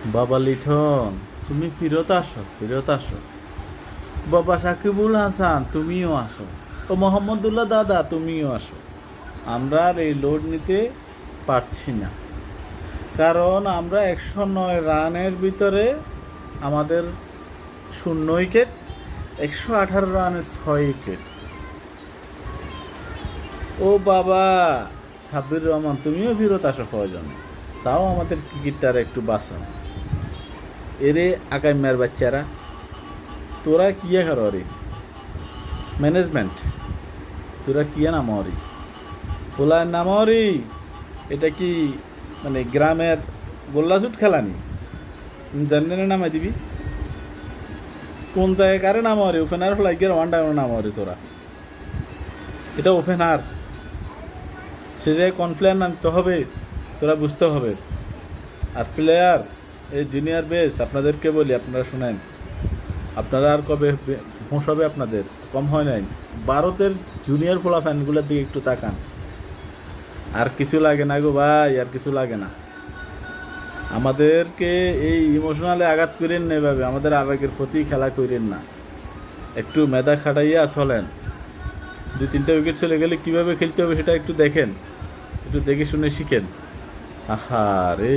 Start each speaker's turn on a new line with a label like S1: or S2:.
S1: বাবা লিঠন, তুমি ফিরত আসো, ফিরত আসো। বাবা সাকিবুল হাসান, তুমিও আসো। ও মোহাম্মদুল্লাহ দাদা, তুমিও আসো। আমরা আর এই লোড নিতে পারছি না, কারণ আমরা 109 রানের ভিতরে আমাদের 0 উইকেট, 118 রানে 6 উইকেট। ও বাবা সাব্বির রহমান, তুমিও ফিরত আসো প্রয়োজনে, তাও আমাদের ক্রিকেটটার একটু বাঁচাও। এরে আকাইমার বাচ্চারা, তোরা কিয়া কর রে ম্যানেজমেন্ট, তোরা কিয়া নামাওরি পোলার নামাওরি? এটা কি মানে গ্রামের গোল্লাছুট খেলানি? জানি না নামাই দিবি কোন জায়গায় কারে নামাওরি? ওপেনার ফলাই গিয়ে ওয়ান ডাউন নামাওরি তোরা? এটা ওপেনার, সে জায়গায় কনপ্লেন আনতে হবে, তোরা বুঝতে হবে। আর প্লেয়ার, এই জুনিয়র বেস, আপনাদেরকে বলি, আপনারা শুনেন, আপনারা আর কবে হোঁশ হবে? আপনাদের কম হয় নাই। ভারতের জুনিয়র ফোলা ফ্যানগুলোর দিকে একটু তাকান। আর কিছু লাগে না গো ভাই, আর কিছু লাগে না। আমাদেরকে এই ইমোশনালে আঘাত করেন না, এভাবে আমাদের আবেগের প্রতি খেলা করেন না। একটু মেধা খাটাইয়া চলেন। 2-3টা উইকেট চলে গেলে কীভাবে খেলতে হবে সেটা একটু দেখেন, একটু দেখে শুনে শিখেন। আহা রে।